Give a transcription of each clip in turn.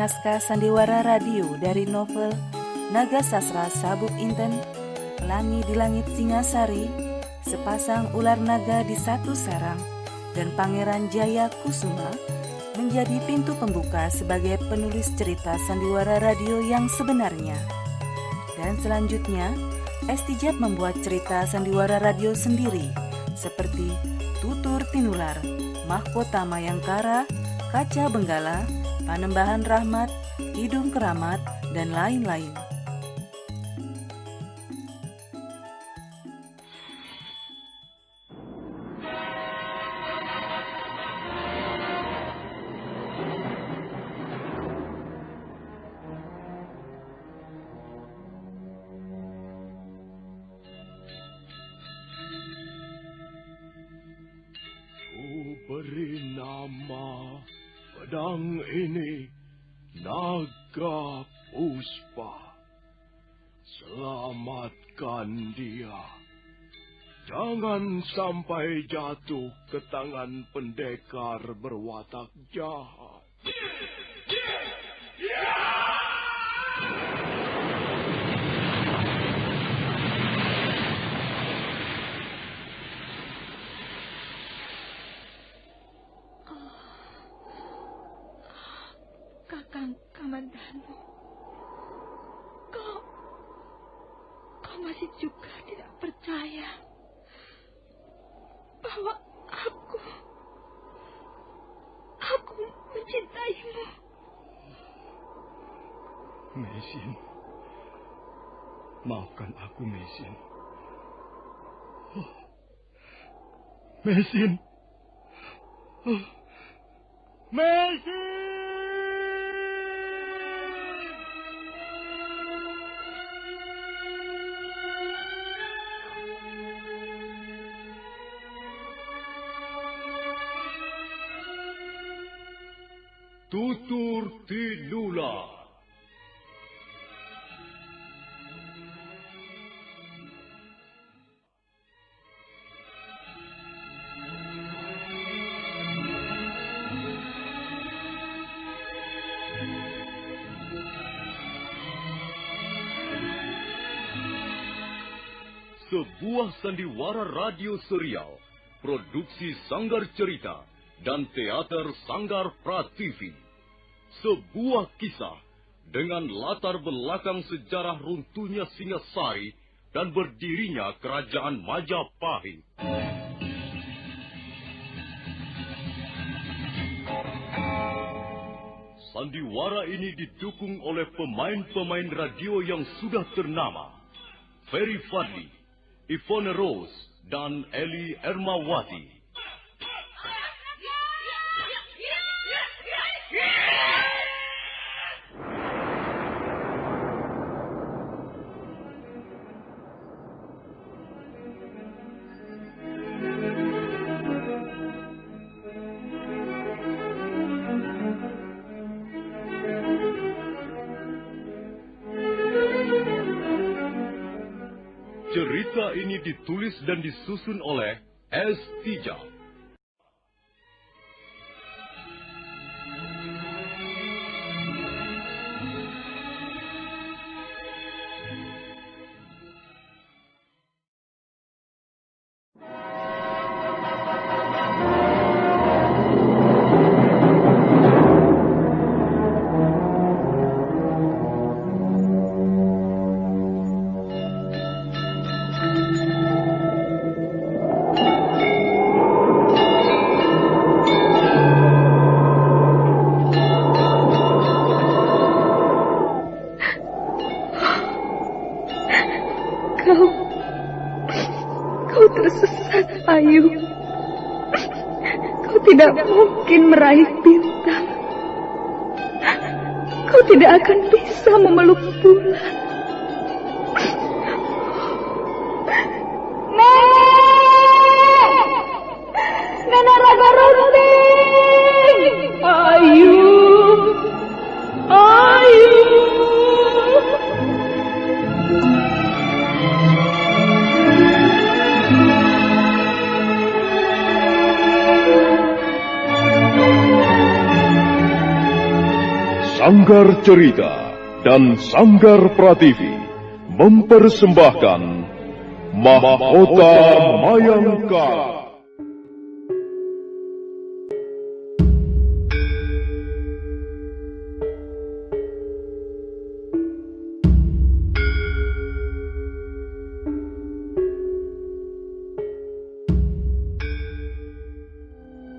naskah sandiwara radio dari novel Naga Sastra Sabuk Inten, Pelangi di Langit Singasari, Sepasang Ular Naga di Satu Sarang, dan Pangeran Jaya Kusuma menjadi pintu pembuka sebagai penulis cerita sandiwara radio yang sebenarnya. Dan selanjutnya, Estijab membuat cerita sandiwara radio sendiri, seperti Tutur Tinular, Mahkota Mayangkara, Kaca Benggala, Panembahan Rahmat, Hidung Keramat, dan lain-lain. Beri nama pedang ini Naga Puspa. Selamatkan dia. Jangan sampai jatuh ke tangan pendekar berwatak jahat. Kakang Kamandanu, kau masih juga tidak percaya bahwa aku mencintaimu. Mesin, maafkan aku, Mesin. Mesin. Mesin! Tutur Tinular. Sebuah sandiwara radio serial, produksi Sanggar Cerita dan Teater Sanggar Prativi. Sebuah kisah dengan latar belakang sejarah runtuhnya Singasari dan berdirinya Kerajaan Majapahit. Sandiwara ini didukung oleh pemain-pemain radio yang sudah ternama. Ferry Fadli, Ivone Rose, dan Eli Ermawati. Cerita ini ditulis dan disusun oleh Estijab. Kau tersesat, Ayu. Kau tidak mungkin meraih bintang. Kau tidak akan bisa memeluk bulan. Nenek Raga Runting! Ayu! Sanggar Cerita dan Sanggar Prativi mempersembahkan Mahkota Mayangkara.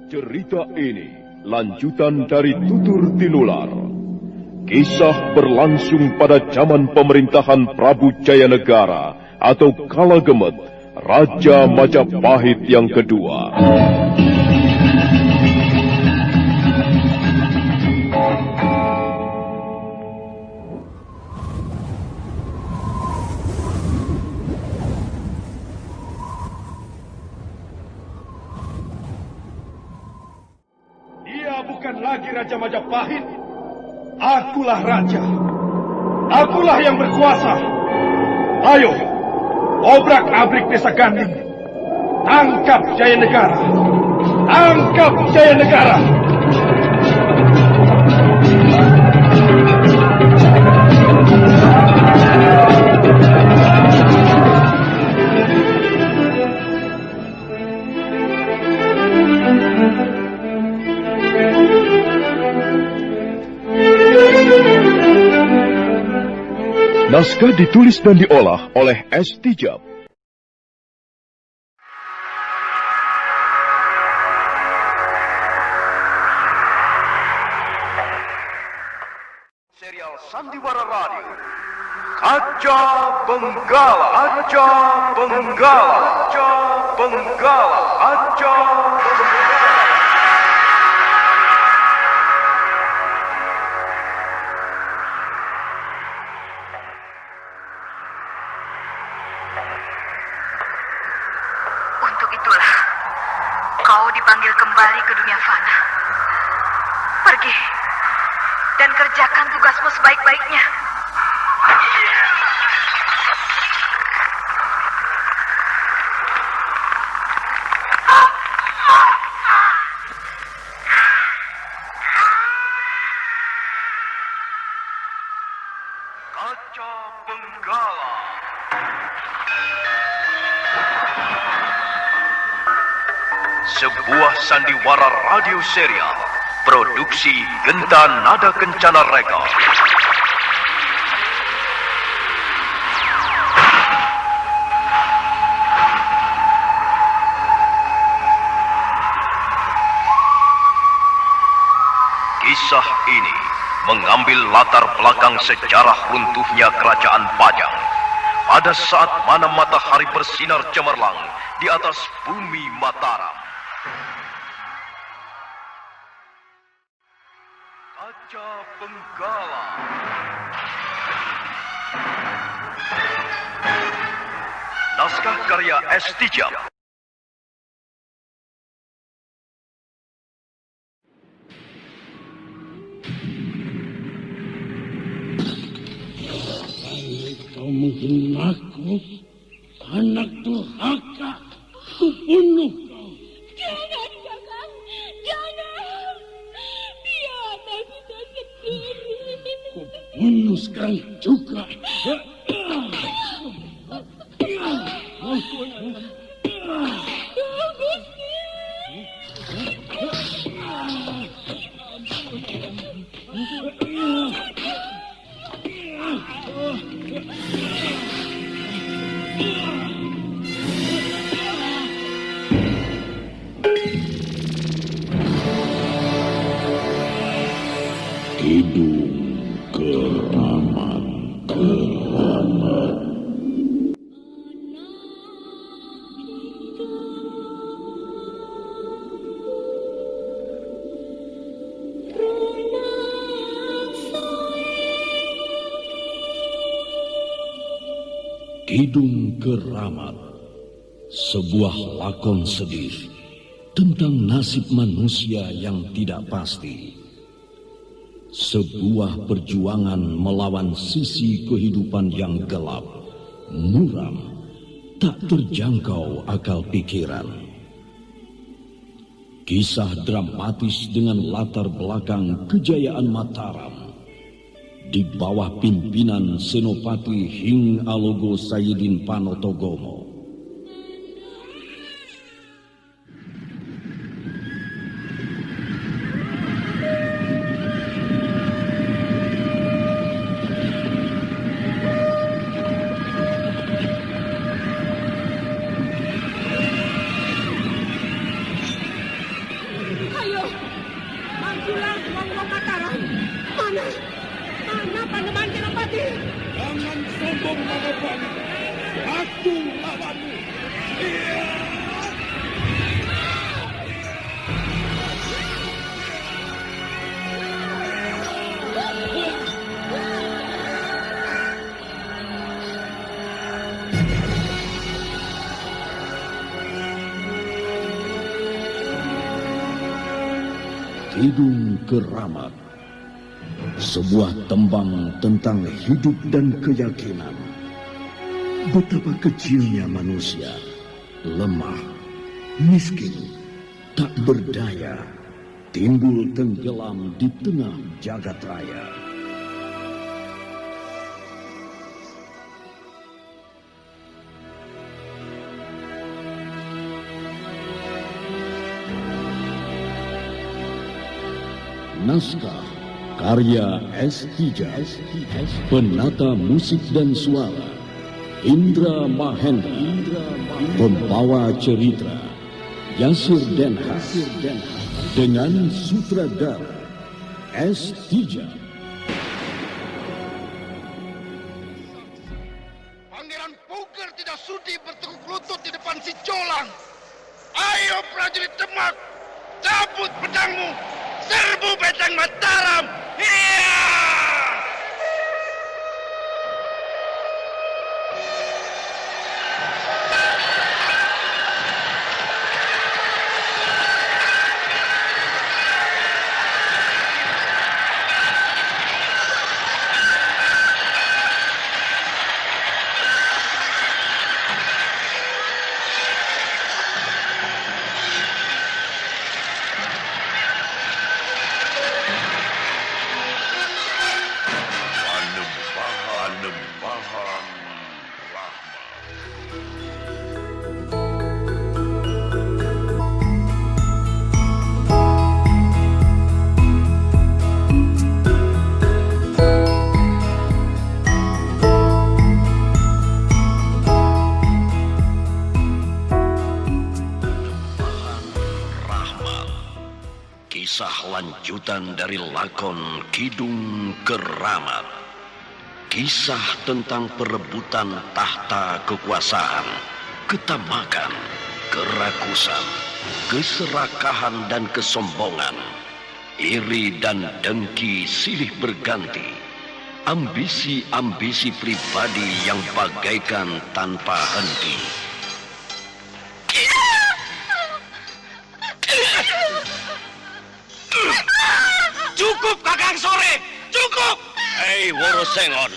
Cerita ini lanjutan dari Tutur Tinular. Kisah berlangsung pada zaman pemerintahan Prabu Jayanegara atau Kalagemet, Raja Majapahit yang kedua. Dia bukan lagi Raja Majapahit. Akulah raja. Akulah yang berkuasa. Ayo, obrak-abrik desa Ganding. Tangkap Jayanegara. Tangkap Jayanegara. Naskah ditulis dan diolah oleh S. Tijab. Serial Sandiwara Radio, Kaca Benggala, Kaca Benggala, Kaca Benggala, Kaca Benggala. Untuk itulah kau dipanggil kembali ke dunia fana. Pergi dan kerjakan tugasmu sebaik-baiknya. Kaca Benggala. Sebuah sandiwara radio serial produksi Genta Nada Kencana Reka. Kisah ini mengambil latar belakang sejarah runtuhnya kerajaan Pajang pada saat mana matahari bersinar cemerlang di atas bumi Mataram. Kaca Benggala. Naskah karya S. Tijab. Kau menghinaku, anak durhaka, kubunuh kau. Jangan, Kakang. Jangan. Biar kita sendiri. Kubunuh sekarang juga. Hidung keramat, keramat. Kidung Keramat, sebuah lakon sedih tentang nasib manusia yang tidak pasti. Sebuah perjuangan melawan sisi kehidupan yang gelap, muram, tak terjangkau akal pikiran. Kisah dramatis dengan latar belakang kejayaan Mataram di bawah pimpinan Senopati Hing Alogo Sayidin Panotogomo. Ayo, majulah Wong Mataram. Mana Panembahan Senopati? Jangan sombong, Mangopani. Aku lawanmu. Kidung Keramat, sebuah tembang tentang hidup dan keyakinan. Betapa kecilnya manusia, lemah, miskin, tak berdaya, timbul tenggelam di tengah jagat raya. Naskah karya S. Tijaz, penata musik dan suara Indra Mahendra, pembawa cerita Yasir Denhas, dengan sutradara S. Tijaz. Pangeran Puger tidak sudi bertekuk lutut di depan si Jolang. Ayo prajurit Demak, cabut pedangmu, serbu Benteng Mataram. Iya! Kisah lanjutan dari lakon Kidung Keramat. Kisah tentang perebutan tahta kekuasaan, ketamakan, kerakusan, keserakahan dan kesombongan, iri dan dengki silih berganti, ambisi-ambisi pribadi yang bagaikan tanpa henti. Cukup, Kakang Sore! Cukup! Hei Worosengon,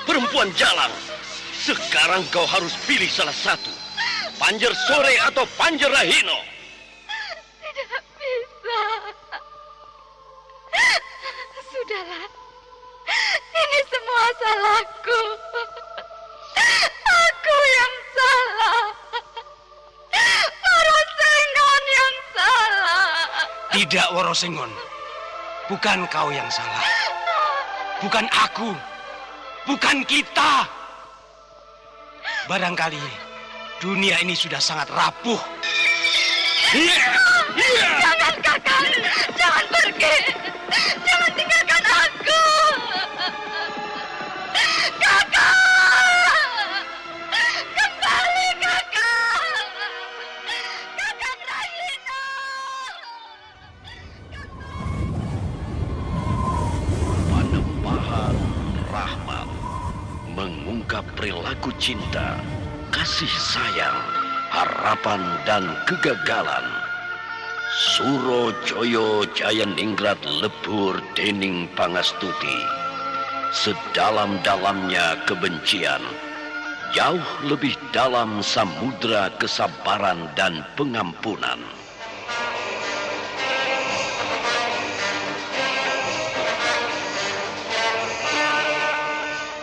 perempuan jalang. Sekarang kau harus pilih salah satu. Panjer Sore atau Panjer Rahino. Tidak bisa. Sudahlah. Ini semua salahku. Aku yang salah. Worosengon yang salah. Tidak, Worosengon. Bukan kau yang salah. Bukan aku. Bukan kita. Barangkali dunia ini sudah sangat rapuh. Jangan, Kakang. Jangan pergi. Jangan tinggalkan aku. Kakang. Kembali, Kakang. Kakang Rahino. Panembahan Rahmat mengungkap perilaku cinta, kasih sayang, harapan dan kegagalan. Suro Joyo Jayaningrat lebur dening pangastuti. Sedalam-dalamnya kebencian, jauh lebih dalam samudra kesabaran dan pengampunan.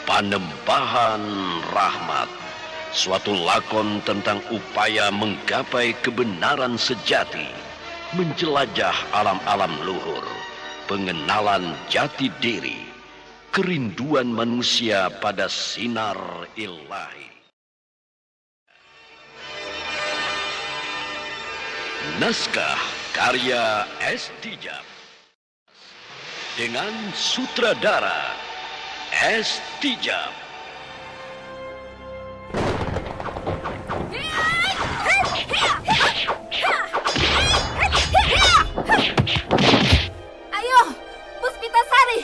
Panembahan Rahmat, suatu lakon tentang upaya menggapai kebenaran sejati, menjelajah alam-alam luhur, pengenalan jati diri, kerinduan manusia pada sinar ilahi. Naskah karya S. Tijab dengan sutradara S. Tijab. Ayo, Puspitasari,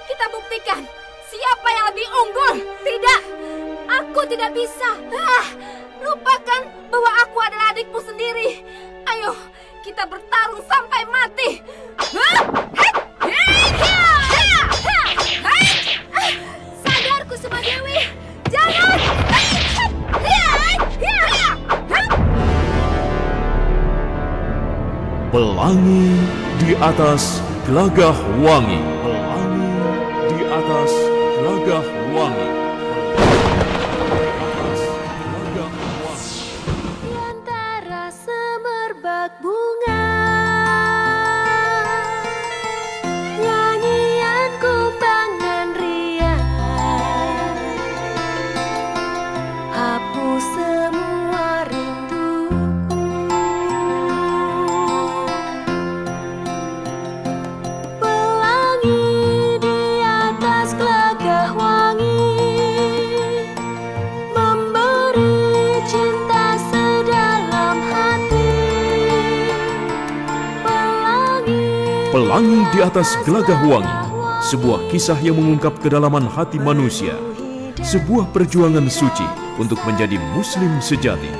kita buktikan siapa yang lebih unggul. Tidak, aku tidak bisa. Lupakan bahwa aku adalah adikmu sendiri. Ayo, kita bertarung sampai mati. Sadar Kusuma Dewi, jangan. Pelangi di atas gelagah wangi. Pelangi di atas gelagah wangi. Di antara semerbak bunga, nyanyian kumbang dan riang, hapus semua rinduku. Pelangi di atas gelagah wangi, memberi cinta sedalam hati. Pelangi di atas gelagah wangi, sebuah kisah yang mengungkap kedalaman hati manusia, sebuah perjuangan suci untuk menjadi muslim sejati.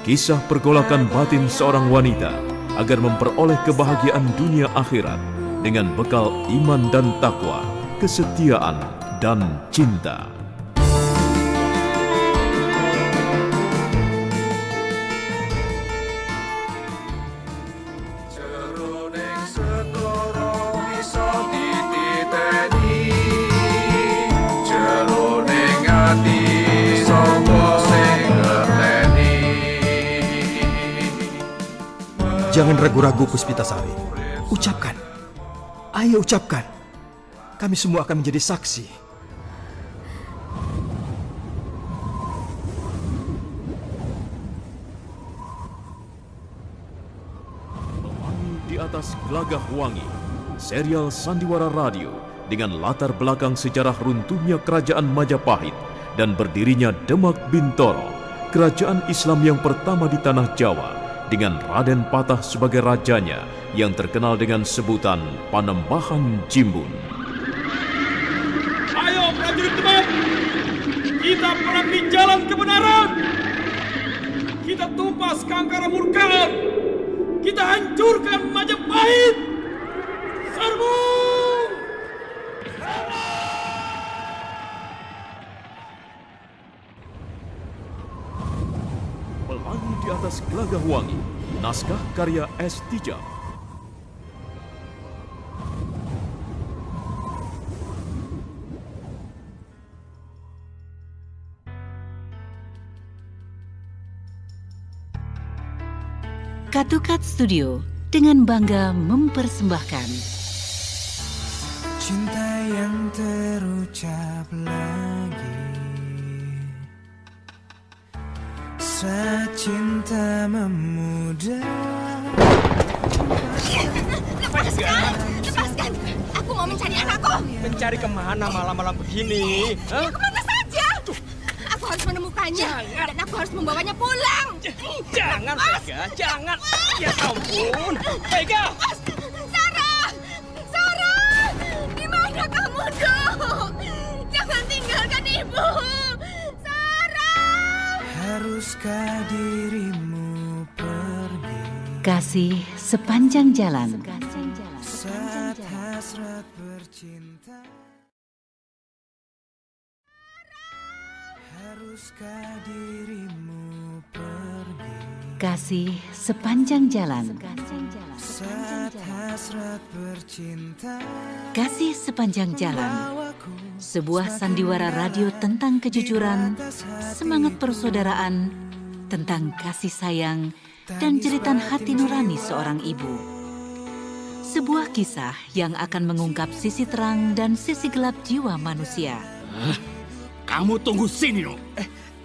Kisah pergolakan batin seorang wanita agar memperoleh kebahagiaan dunia akhirat dengan bekal iman dan takwa, kesetiaan dan cinta. Jangan ragu-ragu Puspitasari. Ucapkan. Ayo ucapkan. Kami semua akan menjadi saksi. Pelangi di atas gelagah wangi, serial sandiwara radio dengan latar belakang sejarah runtuhnya kerajaan Majapahit dan berdirinya Demak Bintoro, kerajaan Islam yang pertama di tanah Jawa, dengan Raden Patah sebagai rajanya yang terkenal dengan sebutan Panembahan Jimbun. Ayo prajurit Demak, kita perang di jalan kebenaran. Kita tumpas kangkara murkaan. Kita hancurkan Majapahit. Serbu! Pelangi di atas gelagah wangi, naskah karya S. Tijab. Katukat Studio dengan bangga mempersembahkan cinta yang terucap lagi, saat cinta memudar. Lepaskan, aku mau mencari anakku. Mencari kemana malam-malam begini? Ya kemana saja? Aku harus menemukannya. Jangan. Dan aku harus membawanya pulang. Jangan, Vega, jangan. Ya ampun, Vega. Sarah, di mana kamu, Dok? Jangan tinggalkan ibu. Sarah. Haruskah dirimu pergi? Kasih Sepanjang Jalan. Saat hasrat bercinta. Haruskah dirimu pergi? Kasih Sepanjang Jalan. Saat hasrat bercinta. Kasih Sepanjang Jalan sebuah sandiwara radio tentang kejujuran, semangat persaudaraan, tentang kasih sayang, dan jeritan hati nurani seorang ibu. Sebuah kisah yang akan mengungkap sisi terang dan sisi gelap jiwa manusia. Kamu tunggu sini, no.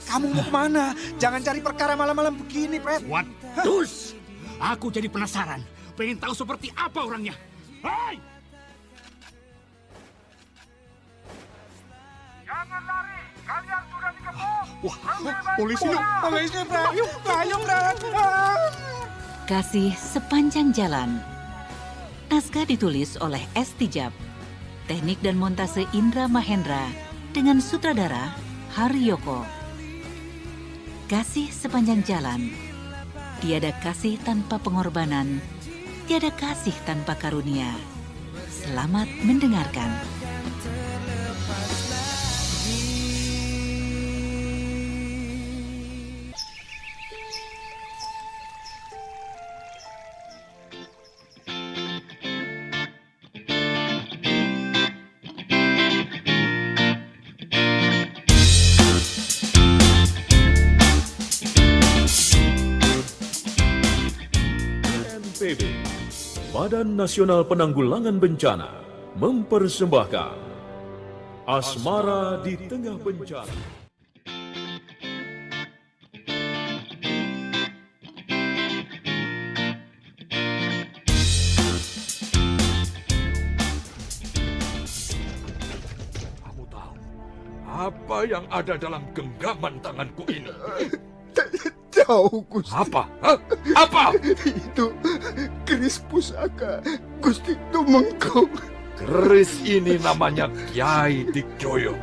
Kamu mau kemana? Jangan cari perkara malam-malam begini, Pet. Waduh, aku jadi penasaran. Pengen tahu seperti apa orangnya. Hai! Jangan lari, kalian sudah dikepung. Wah, polisi, no. Polisi, Pet. Ayo, Pet. Kasih sepanjang jalan. Naskah ditulis oleh S. Tijab. Teknik dan montase Indra Mahendra dengan sutradara Haryoko. Kasih sepanjang jalan. Tiada kasih tanpa pengorbanan, tiada kasih tanpa karunia. Selamat mendengarkan. BNPB, Badan Nasional Penanggulangan Bencana, mempersembahkan Asmara di Tengah Bencana. Kamu tahu apa yang ada dalam genggaman tanganku ini? Tahu, Gusti. Apa? Hah? Apa? Itu keris pusaka Gusti Tumenggung. Keris ini namanya Kiai Dikjoyo.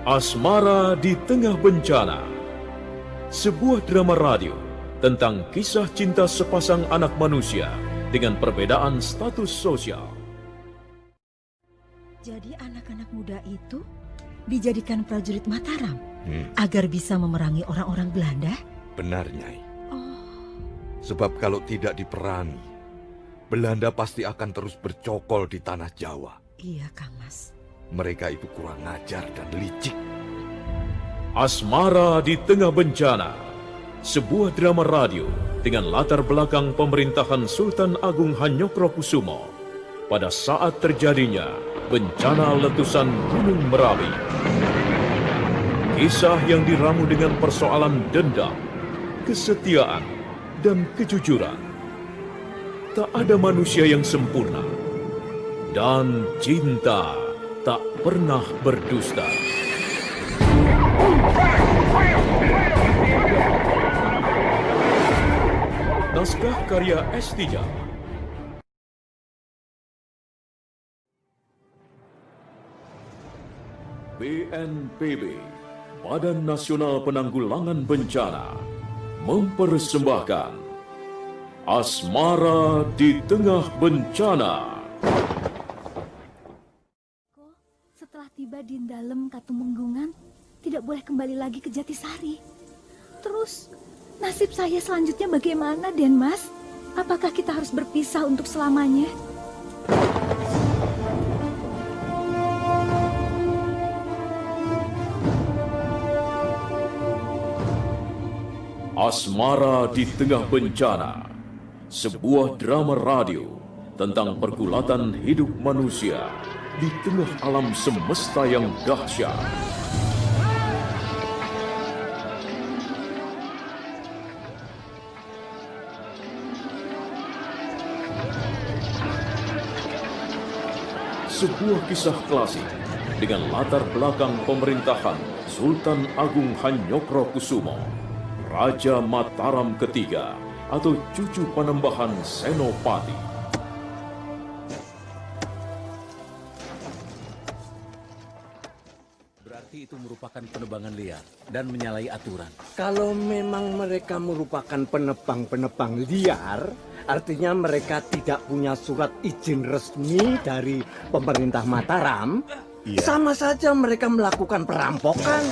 Asmara di Tengah Bencana, sebuah drama radio tentang kisah cinta sepasang anak manusia dengan perbedaan status sosial. Jadi anak-anak muda itu dijadikan prajurit Mataram agar bisa memerangi orang-orang Belanda? Benar, Nyai. Sebab kalau tidak diperangi, Belanda pasti akan terus bercokol di tanah Jawa. Iya, Kang Mas. Mereka itu kurang ajar dan licik. Asmara di Tengah Bencana, sebuah drama radio dengan latar belakang pemerintahan Sultan Agung Hanyokrokusumo pada saat terjadinya bencana letusan Gunung Merapi. Kisah yang diramu dengan persoalan dendam, kesetiaan, dan kejujuran. Tak ada manusia yang sempurna, dan cinta tak pernah berdusta. Naskah karya S. Tijab. BNPB, Badan Nasional Penanggulangan Bencana, mempersembahkan Asmara di Tengah Bencana. Setelah tiba di dalam Katumenggungan, tidak boleh kembali lagi ke Jatisari. Terus, nasib saya selanjutnya bagaimana, Den Mas? Apakah kita harus berpisah untuk selamanya? Asmara di Tengah Bencana, sebuah drama radio tentang pergulatan hidup manusia di tengah alam semesta yang dahsyat. Sebuah kisah klasik dengan latar belakang pemerintahan Sultan Agung Hanyokrokusumo, Raja Mataram ketiga atau cucu Panembahan Senopati. Berarti itu merupakan penebangan liar dan menyalahi aturan. Kalau memang mereka merupakan penebang-penebang liar, artinya mereka tidak punya surat izin resmi dari pemerintah Mataram. Iya. Sama saja mereka melakukan perampokan.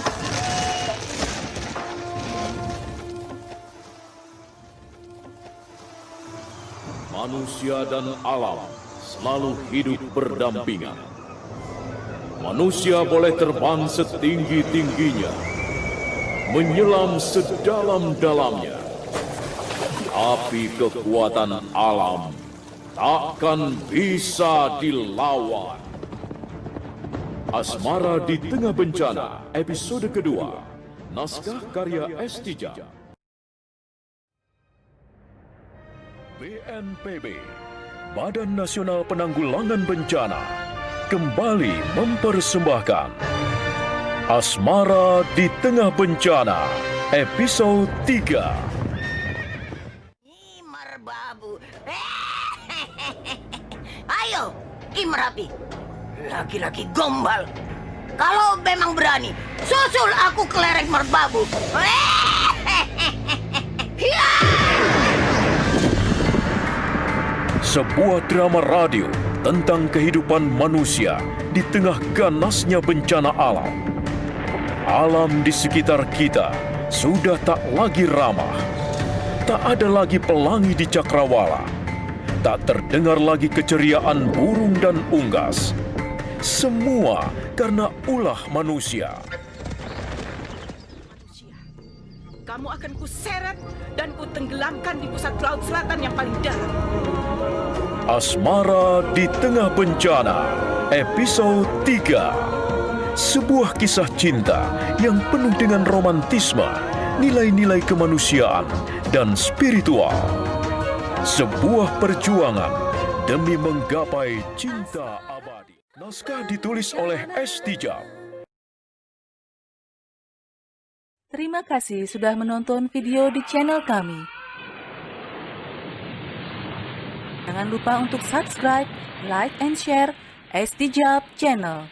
Manusia dan alam selalu hidup berdampingan. Manusia boleh terbang setinggi-tingginya, menyelam sedalam-dalamnya, tapi kekuatan alam takkan bisa dilawan. Asmara di Tengah Bencana, episode kedua. Naskah karya S. Tijab. BNPB, Badan Nasional Penanggulangan Bencana, kembali mempersembahkan Asmara di Tengah Bencana, episode 3. Merbabu. Ayo, Ki Merapi. Laki-laki gombal. Kalau memang berani, susul aku ke lereng Merbabu. Sebuah drama radio tentang kehidupan manusia di tengah ganasnya bencana alam. Alam di sekitar kita sudah tak lagi ramah. Tak ada lagi pelangi di cakrawala. Tak terdengar lagi keceriaan burung dan unggas. Semua karena ulah manusia. Kamu akan kuseret dan kutenggelamkan di pusat laut selatan yang paling dalam. Asmara di Tengah Bencana, episode 3. Sebuah kisah cinta yang penuh dengan romantisme, nilai-nilai kemanusiaan, dan spiritual. Sebuah perjuangan demi menggapai cinta abadi. Naskah ditulis oleh S. Tijab. Terima kasih sudah menonton video di channel kami. Jangan lupa untuk subscribe, like, and share S. Tijab Channel.